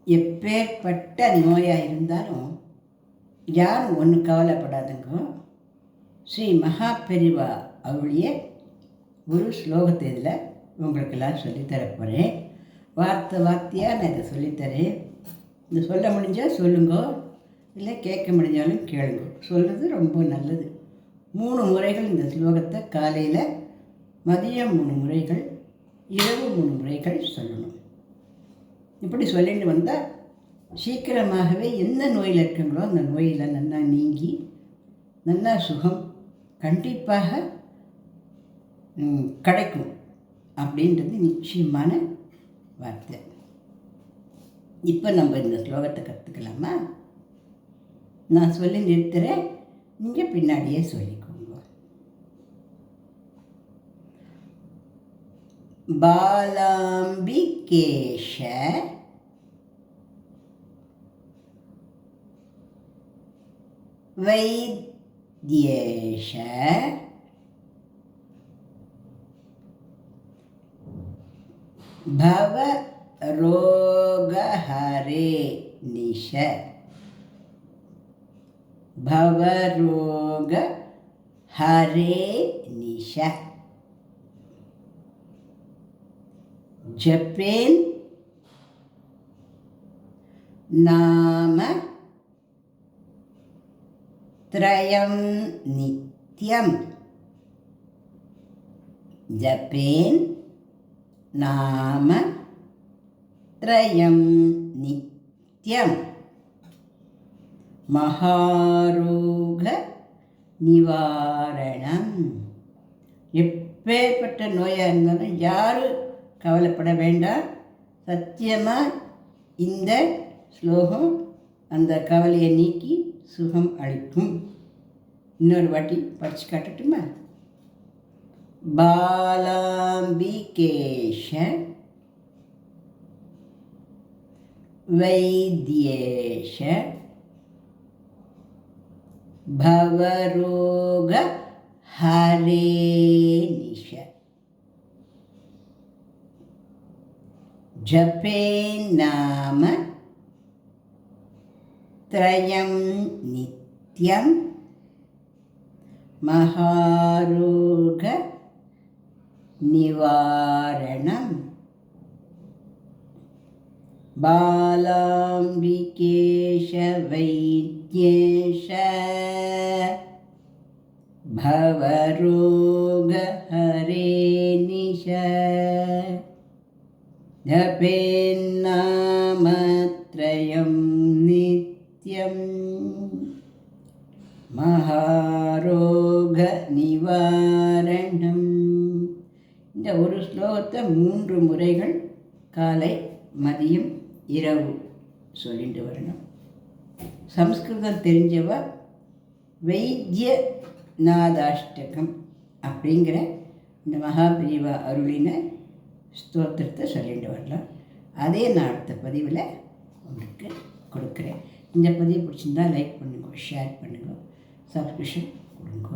எப்பேற்பட்ட நோயாக இருந்தாலும் யாரும் ஒன்றும் கவலைப்படாதுங்க. ஸ்ரீ மகா பெரிவா அவளுடைய ஒரு ஸ்லோகத்தை இதில் உங்களுக்கெல்லாம் சொல்லித்தரப்போகிறேன். வார்த்தை வார்த்தையாக நான் இதை சொல்லித்தரேன். இது சொல்ல முடிஞ்சால் சொல்லுங்க, இல்லை கேட்க முடிஞ்சாலும் கேளுங்க. சொல்கிறது ரொம்ப நல்லது. 3 முறைகள் இந்த ஸ்லோகத்தை காலையில், மதியம் 3 முறைகள், இரவு 3 முறைகள் சொல்லணும். இப்படி சொல்லிட்டு வந்தால் சீக்கிரமாகவே என்ன நோயில் இருக்குங்களோ அந்த நோயில் நல்லா நீங்கி நல்லா சுகம் கண்டிப்பாக கிடைக்கும் அப்படின்றது நிச்சயமான வார்த்தை. இப்போ நம்ம இந்த ஸ்லோகத்தை கற்றுக்கலாமா? நான் சொல்லி நிறுத்துகிறேன், நீங்கள் பின்னாடியே சொல்லிக்கோங்க. பாலாம்பிகேஷ வைத்யேஷ பவ ரோகஹரே நிஷ பவரோக ஹரே நிஷ ஜபேன் நாம த்ரயம் நித்யம். ஜபேன் நாம த்ரயம் நித்யம். மகாரோக நிவாரணம். எப்பேற்பட்ட நோயாக இருந்தாலும் யாரும் கவலைப்பட வேண்டாம். சத்தியமாக இந்த ஸ்லோகம் அந்த கவலையை நீக்கி சுகம் அளிக்கும். இன்னொரு வாட்டி படித்து காட்டட்டுமா? பாலாம்பிகேஷ வைத்யேஷ பவரோக ஹரே நிஷ ஜபே நாம த்ரயம் நித்யம். மகாரோக நிவாரணம். பாலாம்பிகேஷ வைத்யேஷ பவரோக ஹரே நிஷ ஜபேன்னாமத்ரயம் நித்யம். மகாரோக நிவாரணம். இந்த ஒரு ஸ்லோகத்தை 3 முறைகள் காலை, மதியம், இரவு சொல்லிட்டு வரணும். சம்ஸ்கிருதம் தெரிஞ்சவ வைத்திய நாதாஷ்டகம் அப்படிங்கிற இந்த மகாபிரிவா அருளின ஸ்தோத்திரத்தை சொல்லிட்டு வரலாம். அதே நான் அடுத்த பதிவில் உங்களுக்கு கொடுக்குறேன். இந்த பதிவு பிடிச்சிருந்தால் லைக் பண்ணுங்க, ஷேர் பண்ணுங்க, சப்ஸ்கிரிப்ஷன் கொடுங்க.